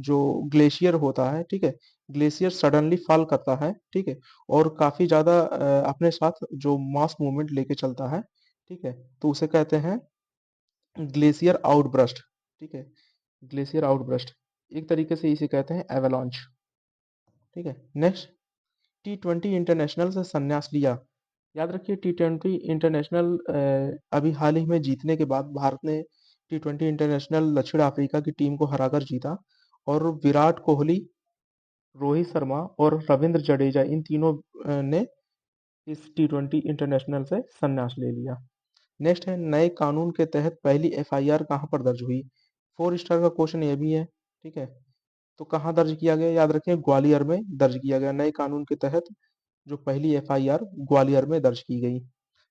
जो ग्लेशियर होता है, ठीक है, ग्लेशियर सडनली फॉल करता है, ठीक है, और काफी ज्यादा अपने साथ जो मास मूवमेंट लेके चलता है, ठीक है, तो उसे कहते हैं ग्लेशियर आउटब्रस्ट। ठीक है, ग्लेशियर आउटब्रस्ट एक तरीके से इसे कहते हैं एवलांच। ठीक है, नेक्स्ट T20 इंटरनेशनल से संन्यास लिया। याद रखिए T20 इंटरनेशनल अभी हाल ही में जीतने के बाद भारत ने T20 इंटरनेशनल दक्षिण अफ्रीका की टीम को हराकर जीता और विराट कोहली, रोहित शर्मा और रविंद्र जडेजा इन तीनों ने इस T20 इंटरनेशनल से संन्यास ले लिया। नेक्स्ट है नए कानून के तहत पहली एफआईआर कहां पर दर्ज हुई? 4 स्टार का क्वेश्चन ये भी है। ठीक है, तो कहाँ दर्ज किया गया? याद रखें ग्वालियर में दर्ज किया गया। नए कानून के तहत जो पहली एफआईआर ग्वालियर में दर्ज की गई।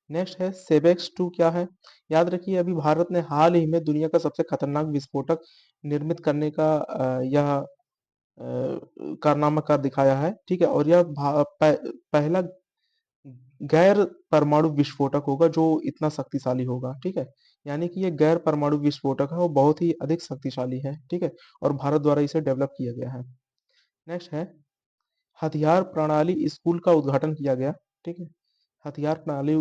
नेक्स्ट है सेबेक्स 2 क्या है? याद रखिए अभी भारत ने हाल ही में दुनिया का सबसे खतरनाक विस्फोटक निर्मित करने का यह कारनामा कर दिखाया है। ठीक है, और यह पहला गैर परमाणु विस्फोटक होगा जो इतना शक्तिशाली होगा। ठीक है, यानी कि ये गैर परमाणु विस्फोटक है वो बहुत ही अधिक शक्तिशाली है। ठीक है, और भारत द्वारा इसे डेवलप किया गया है। नेक्स्ट है हथियार प्रणाली स्कूल का उद्घाटन किया गया। ठीक है, हथियार प्रणाली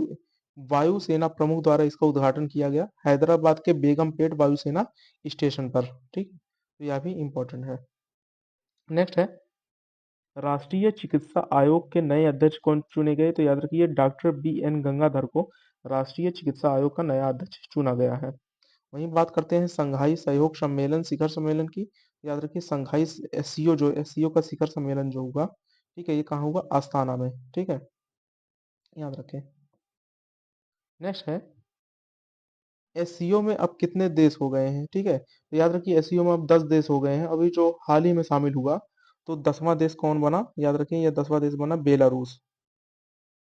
वायुसेना प्रमुख द्वारा इसका उद्घाटन किया गया हैदराबाद के बेगमपेट वायुसेना स्टेशन पर। ठीक, तो यह भी इंपॉर्टेंट है। नेक्स्ट है राष्ट्रीय चिकित्सा आयोग के नए अध्यक्ष कौन चुने गए? तो याद रखिए डॉक्टर बी एन गंगाधर को राष्ट्रीय चिकित्सा आयोग का नया अध्यक्ष चुना गया है। वहीं बात करते हैं संघाई सहयोग सम्मेलन शिखर सम्मेलन की। याद रखिए संघाई एससीओ जो एससीओ का शिखर सम्मेलन जो होगा, ठीक है, ये कहाँ होगा? आस्थाना में। ठीक है, याद रखें। नेक्स्ट है एससीओ में अब कितने देश हो गए हैं? ठीक है, तो याद रखिए एससीओ में अब 10 देश हो गए हैं। अभी जो हाल ही में शामिल हुआ, तो 10वां देश कौन बना? याद रखें यह 10वां देश बना बेलारूस।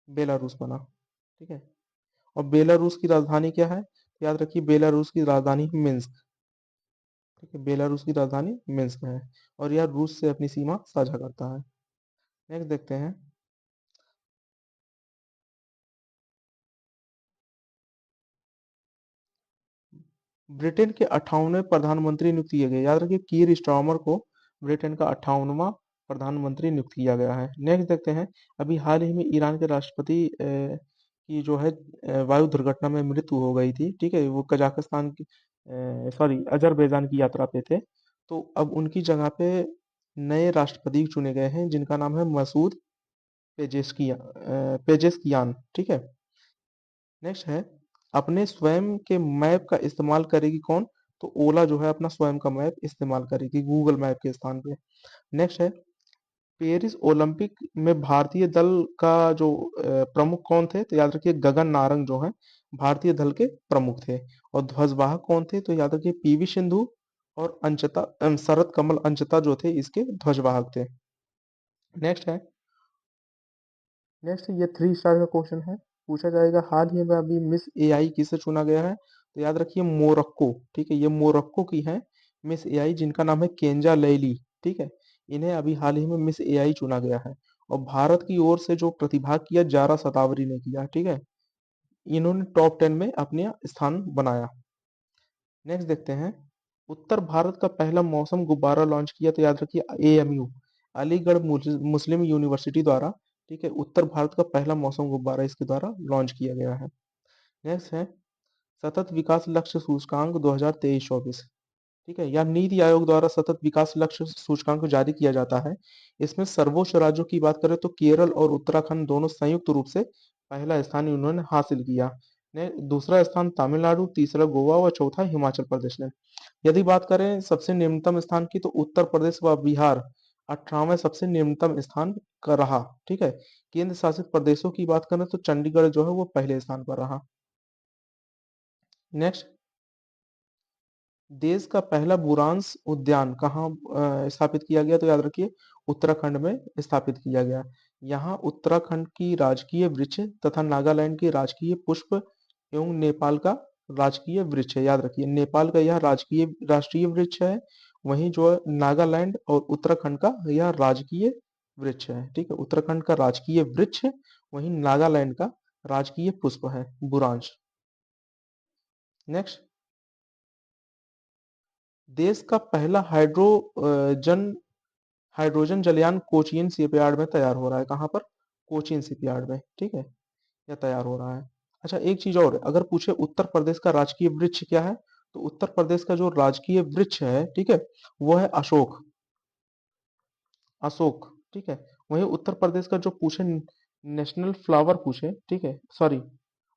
बेलारूस बना। ठीक है, और बेलारूस की राजधानी क्या है? याद रखिए बेलारूस की राजधानी मिन्स्क। ठीक है, बेलारूस की राजधानी मिन्स्क है और यह रूस से अपनी सीमा साझा करता है। नेक्स्ट देखते हैं ब्रिटेन के 58वें प्रधानमंत्री नियुक्त किए गए। याद रखिए कीर स्टार्मर को ब्रिटेन का 58वां प्रधानमंत्री नियुक्त किया गया है। नेक्स्ट देखते हैं अभी हाल ही में ईरान के राष्ट्रपति की जो है वायु दुर्घटना में मृत्यु हो गई थी। ठीक है, वो कजाकिस्तान की सॉरी अजरबैजान की यात्रा पे थे। तो अब उनकी जगह पे नए राष्ट्रपति चुने गए हैं जिनका नाम है मसूद पेजेस्कियान। ठीक है, नेक्स्ट है अपने स्वयं के मैप का इस्तेमाल करेगी कौन? तो ओला जो है अपना स्वयं का मैप इस्तेमाल करेगी गूगल मैप के स्थान पे। नेक्स्ट है पेरिस ओलंपिक में भारतीय दल का जो प्रमुख कौन थे? तो याद रखिए गगन नारंग जो है भारतीय दल के प्रमुख थे। और ध्वजवाहक कौन थे? तो याद रखिए पीवी सिंधु और शरत कमल अंचता जो थे इसके ध्वजवाहक थे। नेक्स्ट है नेक्स्ट ये 3 स्टार का क्वेश्चन है। पूछा जाएगा हाल ही में अभी मिस एआई किसे चुना गया है? तो याद रखिए मोरक्को। ठीक है, ये मोरक्को की है मिस एआई जिनका नाम है केंजा लैली। ठीक है, इन्हें अभी हाल ही में मिस एआई चुना गया है। और भारत की ओर से जो प्रतिभाग किया जारा सतावरी ने किया। ठीक है, इन्होंने टॉप 10 में अपने स्थान बनाया। नेक्स्ट देखते हैं उत्तर भारत का पहला मौसम गुब्बारा लॉन्च किया। तो याद रखिए एएमयू अलीगढ़ मुस्लिम यूनिवर्सिटी द्वारा। ठीक है, उत्तर भारत का पहला मौसम गुब्बारा इसके द्वारा लॉन्च किया गया है। नेक्स्ट है सतत विकास लक्ष्य सूचकांक 2023-24। ठीक है, या नीति आयोग द्वारा सतत विकास लक्ष्य सूचकांक जारी किया जाता है। इसमें सर्वोच्च राज्यों की बात करें तो केरल और उत्तराखंड दोनों संयुक्त रूप से पहला स्थान इन्होंने हासिल किया। दूसरा स्थान तमिलनाडु, तीसरा गोवा और चौथा हिमाचल प्रदेश ने। यदि बात करें सबसे निम्नतम स्थान की, तो उत्तर प्रदेश व बिहार 18वें सबसे निम्नतम स्थान का रहा। ठीक है, केंद्र शासित प्रदेशों की बात करें तो चंडीगढ़ जो है वो पहले स्थान पर रहा। नेक्स्ट, देश का पहला बुरांश उद्यान कहाँ स्थापित किया गया, तो याद रखिए उत्तराखंड में स्थापित किया गया। यहाँ उत्तराखंड की राजकीय वृक्ष तथा नागालैंड की राजकीय पुष्प एवं नेपाल का राजकीय वृक्ष है। याद रखिए नेपाल का यह राजकीय राष्ट्रीय वृक्ष है, वहीं जो है नागालैंड और उत्तराखंड का यह राजकीय वृक्ष है। ठीक है, उत्तराखंड का राजकीय वृक्ष, वहीं नागालैंड का राजकीय पुष्प है बुरांश। नेक्स्ट, देश का पहला जन हाइड्रोजन जलयान कोचीन शिपयार्ड में तैयार हो रहा है। कहाँ पर? कोचीन शिपयार्ड में। ठीक है, यह तैयार हो रहा है। अच्छा, एक चीज और, अगर पूछे उत्तर प्रदेश का राजकीय वृक्ष क्या है, तो उत्तर प्रदेश का जो राजकीय वृक्ष है, ठीक है, वो है अशोक। अशोक, ठीक है। वहीं उत्तर प्रदेश का जो पूछे नेशनल फ्लावर पूछे, ठीक है, सॉरी,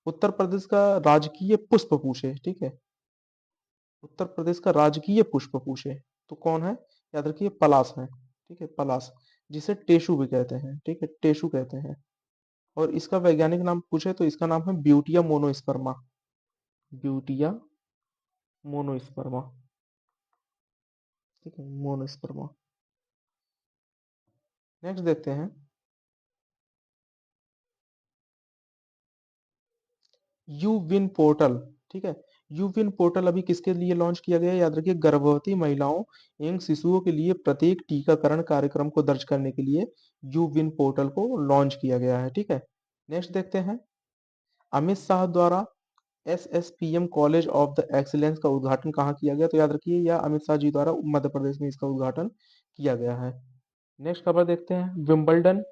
उत्तर प्रदेश का राजकीय पुष्प पूछे, ठीक है, उत्तर प्रदेश का राजकीय पुष्प पूछे तो कौन है? याद रखिए पलाश है। ठीक है, पलाश, जिसे टेशु भी कहते हैं। ठीक है, टेशु कहते हैं। और इसका वैज्ञानिक नाम पूछे तो इसका नाम है ब्यूटिया मोनोस्पर्मा। Butea monosperma. ठीक है, मोनोस्पर्मा। नेक्स्ट देखते हैं, यू विन पोर्टल। ठीक है, यू विन पोर्टल अभी किसके लिए लॉन्च किया गया है? याद रखिए गर्भवती महिलाओं एवं शिशुओं के लिए प्रत्येक टीकाकरण कार्यक्रम को दर्ज करने के लिए यू विन पोर्टल को लॉन्च किया गया है। ठीक है, नेक्स्ट देखते हैं, अमित शाह द्वारा एसएसपीएम कॉलेज ऑफ द एक्सीलेंस का उद्घाटन कहाँ किया गया? तो याद रखिए यह अमित शाह जी द्वारा मध्य प्रदेश में इसका उद्घाटन किया गया है। नेक्स्ट खबर देखते हैं, विंबलडन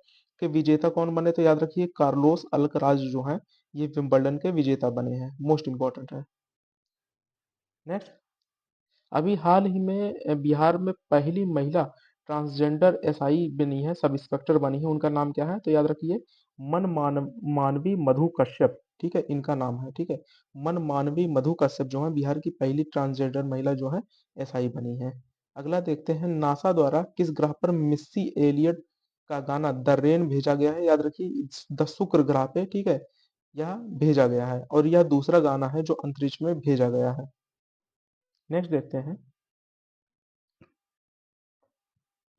के विजेता कौन बने? तो याद रखिए कार्लोस अल्कराज जो है ये विंबलडन के विजेता बने हैं। मोस्ट इंपॉर्टेंट है। नेक्स्ट, अभी हाल ही में बिहार में पहली महिला ट्रांसजेंडर एसआई बनी है, सब इंस्पेक्टर बनी है। उनका नाम क्या है? तो याद रखिए मानवी मधु कश्यप। ठीक है, इनका नाम है। ठीक है, मानवी मधु कश्यप जो है बिहार की पहली ट्रांसजेंडर महिला जो है एसआई बनी है। अगला देखते हैं, नासा द्वारा किस ग्रह पर मिस्सी एलियट का गाना द रेन भेजा गया है? याद रखिए द शुक्र ग्रह पे। ठीक है, यह भेजा गया है और यह दूसरा गाना है जो अंतरिक्ष में भेजा गया है। नेक्स्ट देखते हैं,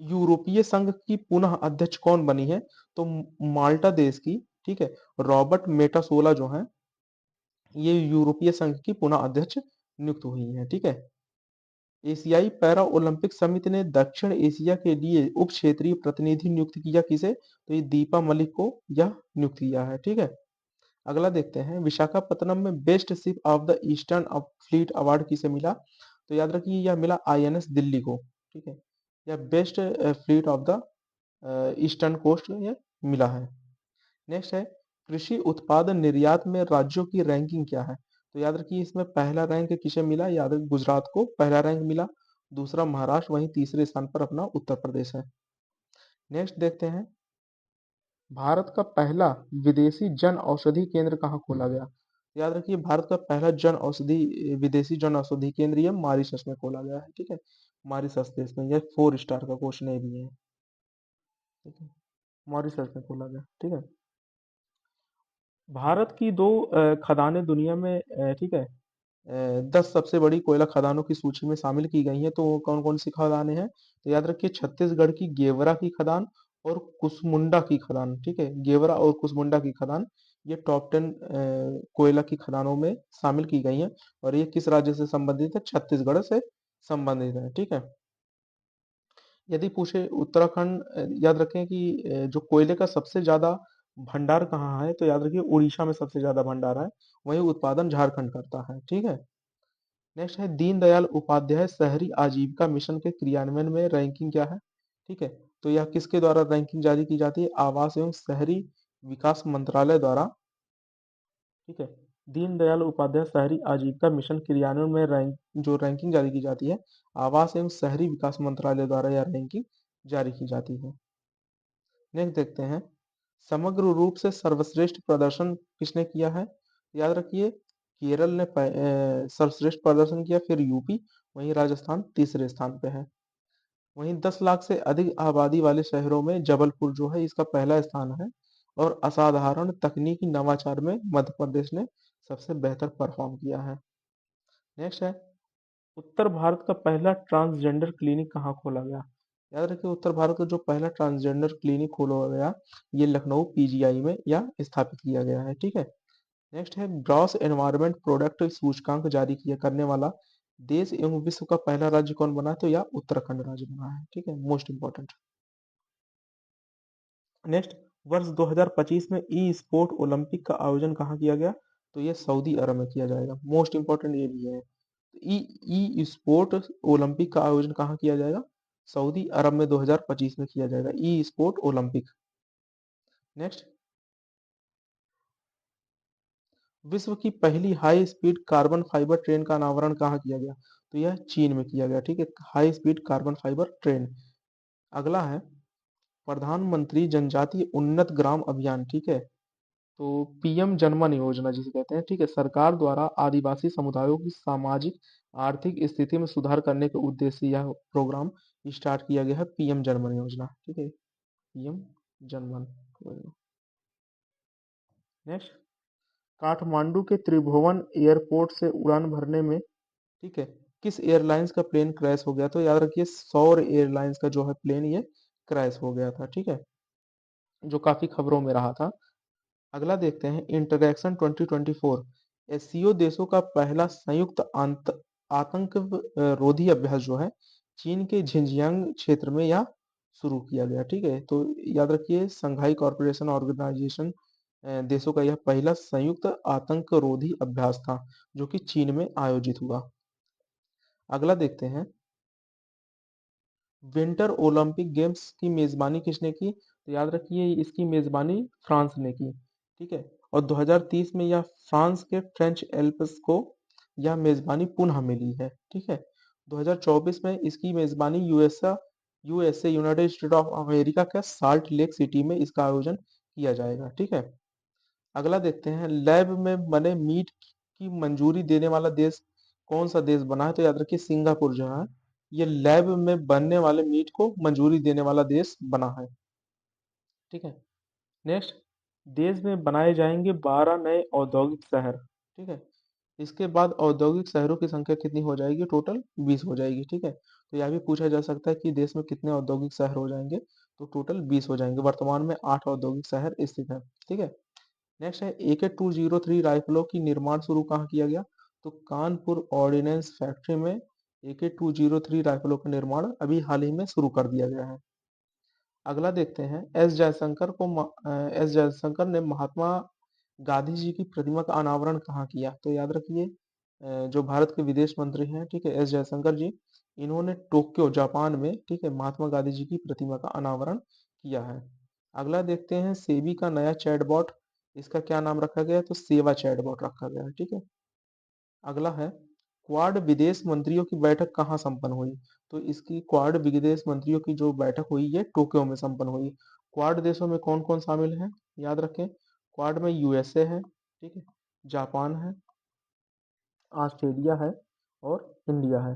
यूरोपीय संघ की पुनः अध्यक्ष कौन बनी है? तो माल्टा देश की, ठीक है, रॉबर्ट मेटासोला जो है ये यूरोपीय संघ की पुनः अध्यक्ष नियुक्त हुई है। ठीक है, एशियाई पैरा ओलंपिक समिति ने दक्षिण एशिया के लिए उप क्षेत्रीय प्रतिनिधि नियुक्त किया। किसे? तो ये दीपा मलिक को यह नियुक्त किया है। ठीक है, अगला देखते हैं, विशाखापत्तनम में best ship of the eastern fleet award किसे मिला? तो याद रखिए यह मिला आईएनएस दिल्ली को। ठीक है, यह best fleet of the eastern coast ये मिला है। नेक्स्ट है, कृषि उत्पाद निर्यात में राज्यों की रैंकिंग क्या है? तो याद रखिए इसमें पहला रैंक किसे मिला? याद रखिए गुजरात को पहला रैंक मिला, दूसरा महाराष्ट्र, वहीं तीसरे स्थान पर अपना उत्तर प्रदेश है। नेक्स्ट देखते हैं, भारत का पहला विदेशी जन औषधि केंद्र कहाँ खोला गया? याद रखिए भारत का पहला विदेशी जन औषधि केंद्र ये मॉरिशस में खोला गया है। ठीक है, मॉरिशस देश में, यह 4 स्टार का क्वेश्चन है भी है। ठीक है, मॉरिशस में खोला गया। ठीक है, भारत की दो खदानें दुनिया में ठीक है 10 सबसे बड़ी कोयला खदानों की सूची में शामिल की गई हैं। तो वो कौन कौन सी खदानें हैं? तो याद रखिए छत्तीसगढ़ की गेवरा की खदान और कुसमुंडा की खदान। ठीक है, गेवरा और कुसमुंडा की खदान ये टॉप 10 कोयला की खदानों में शामिल की गई हैं। और ये किस राज्य से संबंधित है? छत्तीसगढ़ से संबंधित है। ठीक है, यदि पूछे उत्तराखंड याद रखें कि जो कोयले का सबसे ज्यादा भंडार कहाँ है? तो याद रखिए उड़ीसा में सबसे ज्यादा भंडार है, वहीं उत्पादन झारखंड करता है। ठीक है, नेक्स्ट है, दीनदयाल उपाध्याय शहरी आजीविका मिशन के क्रियान्वयन में रैंकिंग क्या है? ठीक है, तो यह किसके द्वारा रैंकिंग जारी की जाती है? आवास एवं शहरी विकास मंत्रालय द्वारा। ठीक है, दीनदयाल उपाध्याय शहरी आजीविका मिशन क्रियान्वयन में जो रैंकिंग जारी की जाती है, आवास एवं शहरी विकास मंत्रालय द्वारा यह रैंकिंग जारी की जाती है। नेक्स्ट देखते हैं, समग्र रूप से सर्वश्रेष्ठ प्रदर्शन किसने किया है? याद रखिए, केरल ने सर्वश्रेष्ठ प्रदर्शन किया, फिर यूपी, वहीं राजस्थान तीसरे स्थान पे है। वहीं 10 लाख से अधिक आबादी वाले शहरों में जबलपुर जो है इसका पहला स्थान है, और असाधारण तकनीकी नवाचार में मध्य प्रदेश ने सबसे बेहतर परफॉर्म किया है। नेक्स्ट है, उत्तर भारत का पहला ट्रांसजेंडर क्लिनिक कहाँ खोला गया? याद रखिए, उत्तर भारत का जो पहला ट्रांसजेंडर क्लिनिक खोला गया, ये लखनऊ पीजीआई में या स्थापित किया गया है। ठीक है। नेक्स्ट है, ग्रॉस एनवायरमेंट प्रोडक्ट सूचकांक जारी किया करने वाला देश एवं विश्व का पहला राज्य कौन बना है? तो यह उत्तराखंड राज्य बना है। ठीक है, मोस्ट इंपॉर्टेंट। नेक्स्ट, वर्ष 2025 में ई स्पोर्ट ओलंपिक का आयोजन कहाँ किया गया? तो ये सऊदी अरब में किया जाएगा। मोस्ट इंपॉर्टेंट ये भी है। ई ई स्पोर्ट ओलंपिक का आयोजन कहाँ किया जाएगा? सऊदी अरब में 2025 में किया जाएगा ई स्पोर्ट ओलंपिक। नेक्स्ट, विश्व की पहली high speed carbon fibre train का अनावरण कहाँ किया गया? तो यह चीन में किया गया। ठीक है, high speed carbon fibre train. अगला है, प्रधानमंत्री जनजातीय उन्नत ग्राम अभियान। ठीक है, तो पीएम जनमन योजना जिसे कहते हैं, ठीक है, सरकार द्वारा आदिवासी समुदायों की सामाजिक आर्थिक स्थिति में सुधार करने के उद्देश्य से यह प्रोग्राम स्टार्ट किया गया है, पीएम जनमन योजना। ठीक है, पीएम जनमन योजना। नेक्स्ट, काठमांडू के त्रिभुवन एयरपोर्ट से उड़ान भरने में, ठीक है, किस एयरलाइंस का प्लेन क्रैश हो गया? तो याद रखिए, सौर एयरलाइंस का जो है प्लेन ये क्रैश हो गया था। ठीक है, जो काफी खबरों में रहा था। अगला देखते हैं, इंटरेक्शन 2024 एससीओ देशों का पहला संयुक्त आतंक रोधी अभ्यास जो है चीन के झिंजियांग क्षेत्र में यह शुरू किया गया। ठीक है, तो याद रखिए, संघाई कॉरपोरेशन ऑर्गेनाइजेशन देशों का यह पहला संयुक्त आतंक रोधी अभ्यास था, जो कि चीन में आयोजित हुआ। अगला देखते हैं, विंटर ओलंपिक गेम्स की मेजबानी किसने की? तो याद रखिए, इसकी मेजबानी फ्रांस ने की। ठीक है, और 2030 में यह फ्रांस के फ्रेंच एल्प्स को यह मेजबानी पुनः मिली है। ठीक है, 2024 में इसकी मेजबानी USA United state of America के साल्ट लेक सिटी में इसका आयोजन किया जाएगा। ठीक है। अगला देखते हैं, लैब में बने मीट की मंजूरी देने वाला देश कौन सा देश बना है? तो याद रखिए, सिंगापुर जो है ये लैब में बनने वाले मीट को मंजूरी देने वाला देश बना है। ठीक है। नेक्स्ट, देश में बनाए जाएंगे 12 नए औद्योगिक शहर। ठीक है, इसके बाद औद्योगिक शहरों की संख्या कितनी हो जाएगी? टोटल 20 हो जाएगी। ठीक है, तो यह भी पूछा जा सकता है कि देश में कितने औद्योगिक शहर हो जाएंगे? तो टोटल 20 हो जाएंगे। वर्तमान में 8 औद्योगिक शहर स्थित है। ठीक है। नेक्स्ट है, AK-203 राइफलों की निर्माण शुरू कहाँ किया गया? तो कानपुर ऑर्डिनेंस फैक्ट्री में AK-203 राइफलों का निर्माण अभी हाल ही में शुरू कर दिया गया है। अगला देखते हैं, एस जयशंकर ने महात्मा गांधी जी की प्रतिमा का अनावरण कहाँ किया? तो याद रखिए, जो भारत के विदेश मंत्री हैं, ठीक है, एस जयशंकर जी, इन्होंने टोक्यो जापान में, ठीक है, महात्मा गांधी जी की प्रतिमा का अनावरण किया है। अगला देखते हैं, सेबी का नया चैटबॉट, इसका क्या नाम रखा गया है? तो सेवा चैटबॉट रखा गया है। ठीक है। अगला है, क्वाड विदेश मंत्रियों की बैठक कहाँ संपन्न हुई? तो इसकी क्वाड विदेश मंत्रियों की जो बैठक हुई ये टोक्यो में संपन्न हुई। क्वाड देशों में कौन कौन शामिल है? याद रखें, क्वाड में यूएसए है, ठीक है, जापान है, ऑस्ट्रेलिया है, और इंडिया है।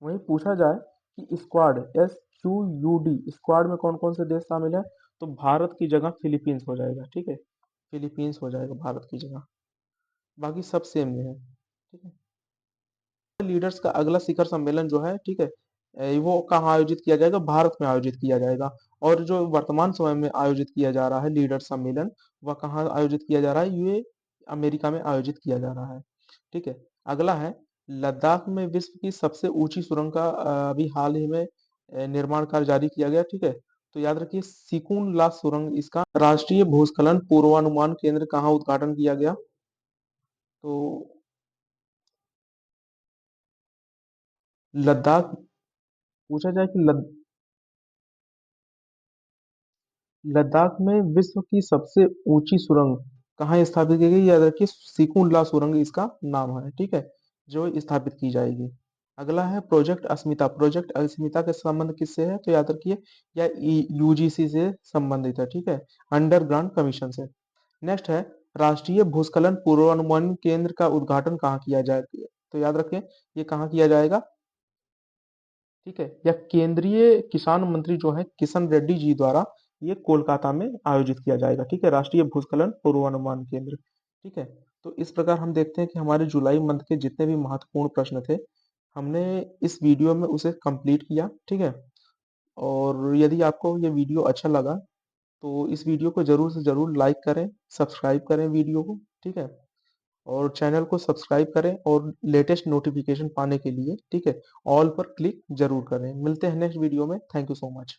वहीं पूछा जाए कि स्क्वाड, SQUD, स्क्वाड में कौन कौन से देश शामिल है? तो भारत की जगह फिलीपींस हो जाएगा। ठीक है, फिलीपींस हो जाएगा भारत की जगह। बाकी सब सेम में है। ठीक है। लीडर्स का अगला शिखर सम्मेलन जो है, ठीक है, वो कहाँ आयोजित किया जाएगा? भारत में आयोजित किया जाएगा। और जो वर्तमान समय में आयोजित किया जा रहा है लीडर सम्मेलन, वह कहाँ आयोजित किया जा रहा है? ये अमेरिका में आयोजित किया जा रहा है। ठीक है। अगला है, लद्दाख में विश्व की सबसे ऊंची सुरंग का अभी हाल ही में निर्माण कार्य जारी किया गया। ठीक है, तो याद रखिए, सिकुन ला सुरंग, इसका राष्ट्रीय भूस्खलन पूर्वानुमान केंद्र कहाँ उद्घाटन किया गया? तो लद्दाख, पूछा जाए कि लद्दाख में विश्व की सबसे ऊंची सुरंग, कहाँ स्थापित की गई, याद रखिए सिकुन-ला सुरंग इसका नाम है, ठीक है, जो स्थापित की जाएगी। अगला है प्रोजेक्ट अस्मिता। प्रोजेक्ट अस्मिता का संबंध किससे है, तो याद रखिए यह यूजीसी से संबंधित है, ठीक है, अंडरग्राउंड कमीशन से। नेक्स्ट है राष्ट्रीय भूस्खलन पूर्वानुमान केंद्र का उद्घाटन कहाँ किया जाएगा, तो याद रखें ये कहाँ किया जाएगा, ठीक है, या केंद्रीय किसान मंत्री जो है किशन रेड्डी जी द्वारा ये कोलकाता में आयोजित किया जाएगा, ठीक है, राष्ट्रीय भूस्खलन पूर्वानुमान केंद्र, ठीक है। तो इस प्रकार हम देखते हैं कि हमारे जुलाई मंथ के जितने भी महत्वपूर्ण प्रश्न थे हमने इस वीडियो में उसे कंप्लीट किया, ठीक है। और यदि आपको ये वीडियो अच्छा लगा तो इस वीडियो को जरूर से जरूर लाइक करें, सब्सक्राइब करें वीडियो को, ठीक है, और चैनल को सब्सक्राइब करें और लेटेस्ट नोटिफिकेशन पाने के लिए, ठीक है, ऑल पर क्लिक जरूर करें। मिलते हैं नेक्स्ट वीडियो में। Thank you so much.